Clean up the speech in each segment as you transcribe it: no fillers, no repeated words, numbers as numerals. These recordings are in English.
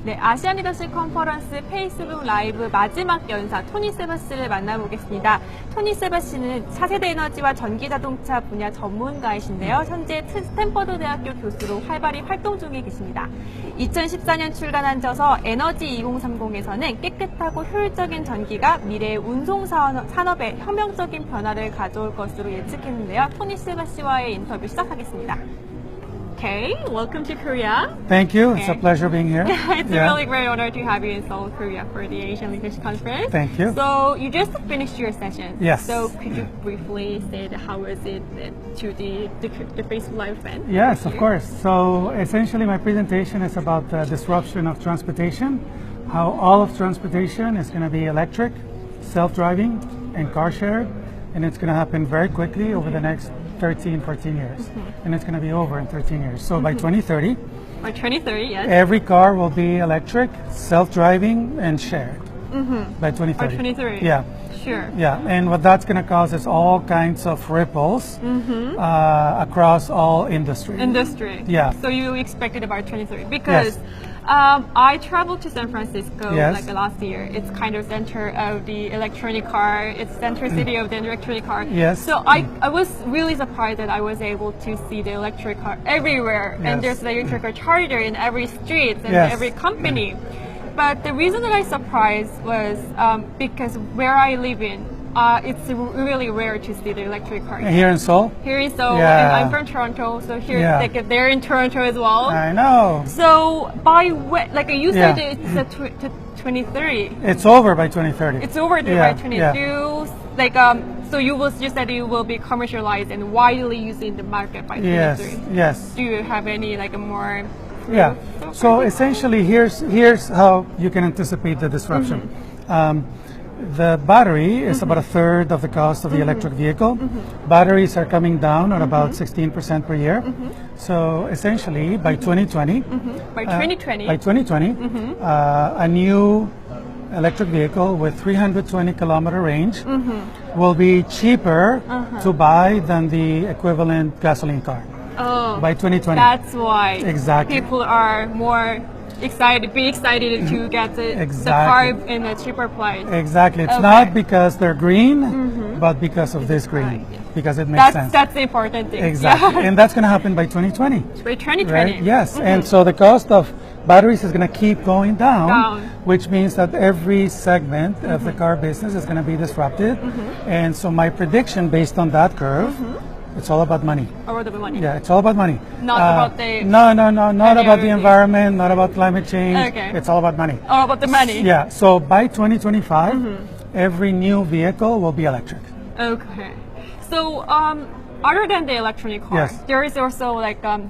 네, 아시안리더십콘퍼런스 페이스북 라이브 마지막 연사 토니세바 씨를 만나보겠습니다. 토니세바 씨는 차세대 에너지와 전기자동차 분야 전문가이신데요. 현재 스탠퍼드대학교 교수로 활발히 활동 중에 계십니다. 2014년 출간한 저서 에너지 2030에서는 깨끗하고 효율적인 전기가 미래의 운송 산업에 혁명적인 변화를 가져올 것으로 예측했는데요. 토니세바 씨와의 인터뷰 시작하겠습니다. Okay, welcome to Korea. Thank you. It's a pleasure being here. It's a really great honor to have you in Seoul, Korea for the Asian Leadership Conference. Thank you. So you just finished your session. Yes. So could you briefly say how was it to the Facebook Live event? Yes, of course. So essentially my presentation is about the disruption of transportation, how all of transportation is going to be electric, self-driving, and car shared, and it's going to happen very quickly over the next 13, 14 years. And it's going to be over in 13 years. So by 2030, By 2030, yes. every car will be electric, self-driving, and shared. By 2030. By 2030. Yeah. Sure. Yeah, and what that's going to cause is all kinds of ripples across all industry. Industry. Yeah. So you expected about 2030 because I traveled to San Francisco Yes. like last year. It's kind of center of the electronic car. It's center city of the electronic car. Yes. So I was really surprised that I was able to see the electric car everywhere, Yes. and there's the electric car charger in every street and Yes. every company. But the reason that I surprised was because where I live in, it's really rare to see the electric car. Here in Seoul? Here in Seoul, Yeah. I'm from Toronto, so here, Yeah. like, they're in Toronto as well. I know. So by when, like you said, Yeah. it's a 2030. It's over by 2030. It's over there Yeah, by 2032. Like so you said it will be commercialized and widely used in the market by 2030. Yes, yes. Do you have any like a more? Yeah. proof? So essentially, here's how you can anticipate the disruption. The battery is about a third of the cost of the electric vehicle. Batteries are coming down at about 16% per year. So essentially, by 2020, By 2020. by 2020, a new electric vehicle with 320 kilometer range will be cheaper to buy than the equivalent gasoline car. Oh, By 2020. that's why Exactly. people are more excited to get the car Exactly. in a cheaper price. Exactly. It's Okay. not because they're green, but because of this green. Right. Because it makes sense. That's the important thing. Exactly. Yeah. And that's going to happen by 2020. By 2020. Right? Yes. And so the cost of batteries is going to keep going down, which means that every segment of the car business is going to be disrupted. And so my prediction based on that curve, it's all about money. Or the money. Yeah, it's all about money. Not about the- No, not any about other the thing. environment, not about climate change. Okay. It's all about money. All about the money. Yeah, so by 2025, every new vehicle will be electric. Okay. So other than the electronic cars, Yes. there is also like the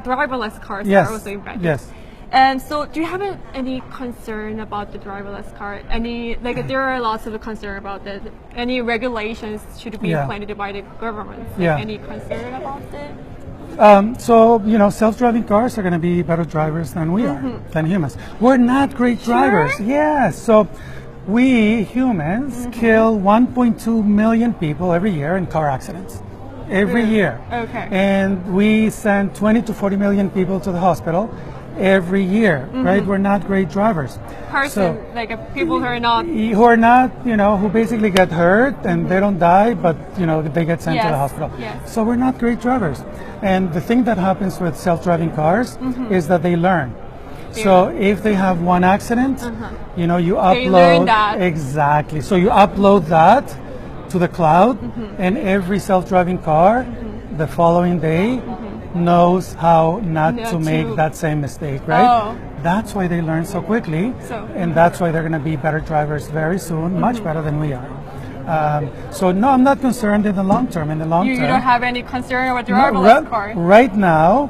driverless cars Yes. are also invented. Yes. And so, do you have any concern about the driverless car? There are lots of concern about that. Any regulations should be Yeah. implemented by the government? Yeah. Any concern about it? So, self-driving cars are going to be better drivers than we are, than humans. We're not great drivers. Sure? Yes. So we humans kill 1.2 million people every year in car accidents. Every year. Okay. And we send 20 to 40 million people to the hospital every year, right? We're not great drivers. People who are not. Who basically get hurt and they don't die, but they get sent to the Yes, hospital. yes. So we're not great drivers. And the thing that happens with self-driving cars is that they learn. So if they have one accident, you upload. learn that. Exactly. So you upload that to the cloud, and every self-driving car the following day knows how not to make that same mistake, right? Oh. That's why they learn so quickly, and that's why they're going to be better drivers very soon, much better than we are. So no, I'm not concerned in the long term. In the long You term, don't have any concern about no, driverless car. right now,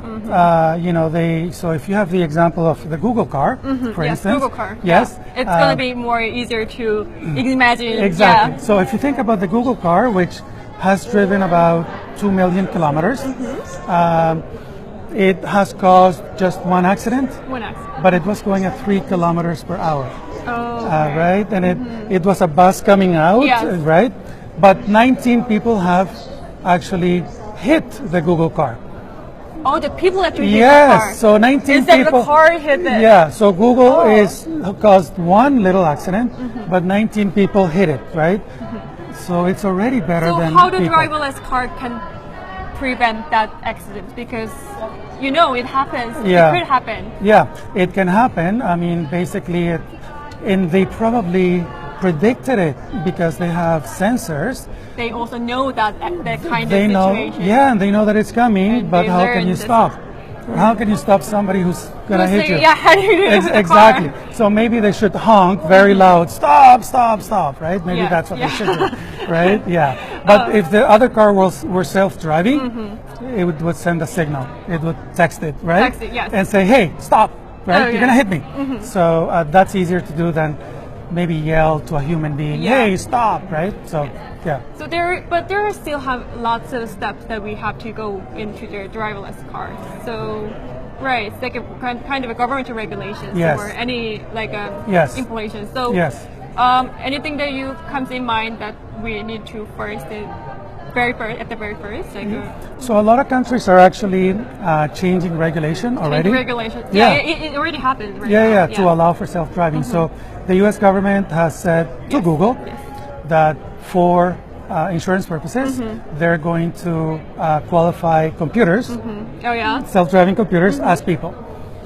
So if you have the example of the Google car, for Yes, instance, Google car. yes, Yeah. It's going to be more easier to imagine. exactly. Yeah. So if you think about the Google car, which has driven about 2 million kilometers, it has caused just one accident, but it was going at 3 kilometers per hour. Oh, Right? And it was a bus coming out, Yes. right? But 19 people have actually hit the Google car. Oh, the people actually hit the car. Yes, so 19 Instead people. of the car hit it. Yeah, so Google is caused one little accident, but 19 people hit it, right? So it's already better So than how the people. driverless car can prevent that accident? Because you know it happens. Yeah. It could happen. Yeah, it can happen. I mean, basically, and they probably predicted it because they have sensors. They also know that kind They of know, situation. yeah, and they know that it's coming, And but they how can learn you this. stop? How can you stop somebody who's gonna hit you? Yeah, how do you do it with the Exactly. car? So maybe they should honk very loud, stop, stop, stop, right? Maybe Yeah, that's what yeah. they should do, right? Yeah. But if the other car were self-driving, it would send a signal. It would text it, right? Text it, yes. And say, hey, stop, right? Oh, You're yeah. gonna hit me. So that's easier to do than maybe yell to a human being, Yeah. hey, stop, right? So, yeah. So there still have lots of steps that we have to go into the driverless cars. So, right, it's like a kind of a governmental regulations Yes. or any like Yes. implementation. So, Yes. anything that you comes in mind that we need to at the very first, like So a lot of countries are actually changing regulation already. regulation. Yeah. It already happened. Right Yeah, now. yeah, to allow for self-driving. So the U.S. government has said to Google that for insurance purposes, they're going to qualify computers, Oh yeah. self-driving computers, as people,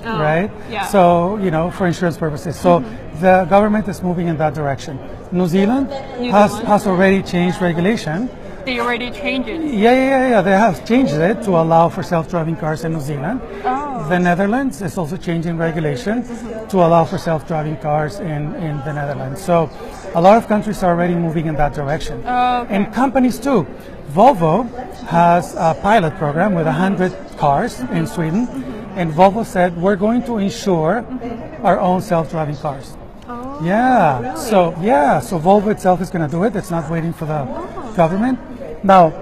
right? yeah. So, for insurance purposes. So the government is moving in that direction. New Zealand has already changed regulation. They already changed it. Yeah. They have changed it to allow for self-driving cars in New Zealand. Oh. The Netherlands is also changing regulation to allow for self-driving cars in the Netherlands. So a lot of countries are already moving in that direction. Okay. And companies too. Volvo has a pilot program with 100 cars in Sweden. And Volvo said, we're going to insure our own self-driving cars. Oh, Yeah. really? So Volvo itself is going to do it. It's not waiting for the government. Now,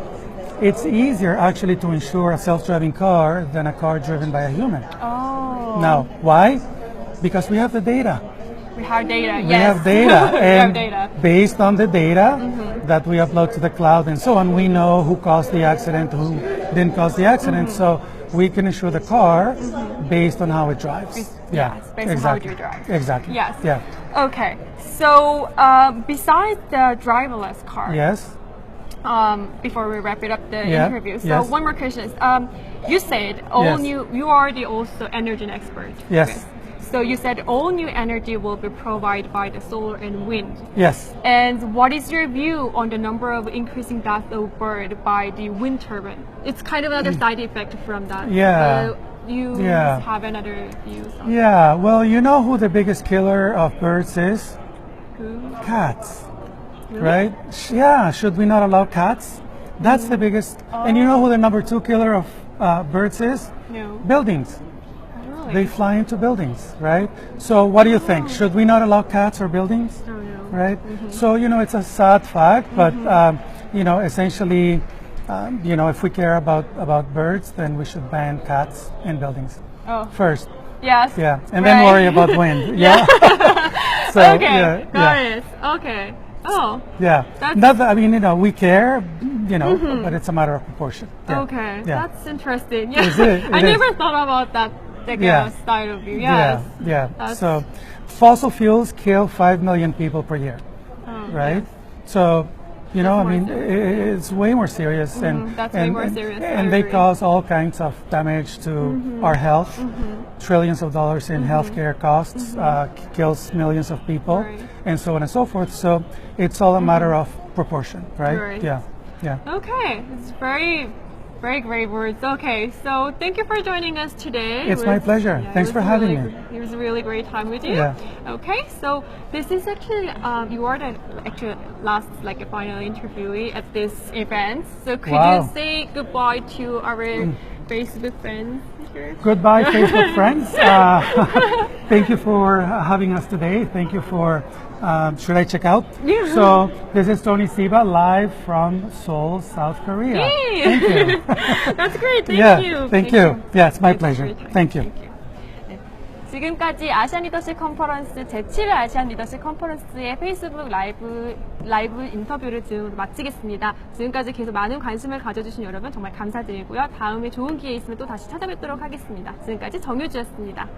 it's easier actually to insure a self-driving car than a car driven by a human. Oh. Now, why? Because we have the data. We have data. We Yes. have data, We and have data. based on the data that we upload to the cloud and so on, we know who caused the accident, who didn't cause the accident. So we can insure the car based on how it drives. Yeah, Yes, based exactly. on how you drive. Exactly. Yes. Yeah. Okay. So besides the driverless car, Yes. before we wrap it up the Yeah, interview, so yes. one more question is, you said Yes. you are the also energy expert. Yes. Okay. So you said all new energy will be provided by the solar and wind. Yes. And what is your view on the number of increasing death of bird by the wind turbine? It's kind of another side effect from that. Yeah. You Yeah. have another view? On Yeah. Well, you know who the biggest killer of birds is? who? Cats. Really? Right? Yeah. Should we not allow cats? That's the biggest. And you know who the number 2 killer of birds is? No. Buildings. Really? They fly into buildings, right? So what do you think? Should we not allow cats or buildings? Oh, no. Right? So, it's a sad fact, but, essentially, if we care about birds, then we should ban cats in buildings Oh. first. Yes. Yeah. And then Right. worry about wind. Yeah. So, Okay. yeah, Got yeah. it. Okay. Oh. Yeah. That's- Not that, we care, but it's a matter of proportion. Yeah. Okay. Yeah. That's interesting. Yeah. Is it? I It is. never thought about that Yeah. style of view. Yes. Yeah. That's- So fossil fuels kill 5 million people per year, Oh, right? So, more it's way more serious, and that's way more serious. I And they agree. cause all kinds of damage to our health. Trillions of dollars in healthcare costs, kills millions of people, Right. and so on and so forth. So it's all a matter of proportion, right? Right. Yeah. Okay. It's very, very great words. Okay. So thank you for joining us today. It's It my was- pleasure. it Thanks was for having really me. It was a really great time with you. Yeah. Okay. So this is actually you are the last final interviewee at this event. So could Wow. you say goodbye to our Facebook friends here? Goodbye, Facebook friends. Thank you for having us today. Thank you for. Should I check out? Yeah. So this is Tony Seba live from Seoul, South Korea. Yay! Thank you. That's great. Thank Yeah, you. thank you. Yeah, it's my Thank you for pleasure. your time. Thank you. 네. 지금까지 아시안리더십콘퍼런스 제7회 아시안리더십콘퍼런스의 페이스북 라이브 인터뷰를 지금 마치겠습니다. 지금까지 계속 많은 관심을 가져주신 여러분 정말 감사드리고요. 다음에 좋은 기회 있으면 또 다시 찾아뵙도록 하겠습니다. 지금까지 정유주였습니다.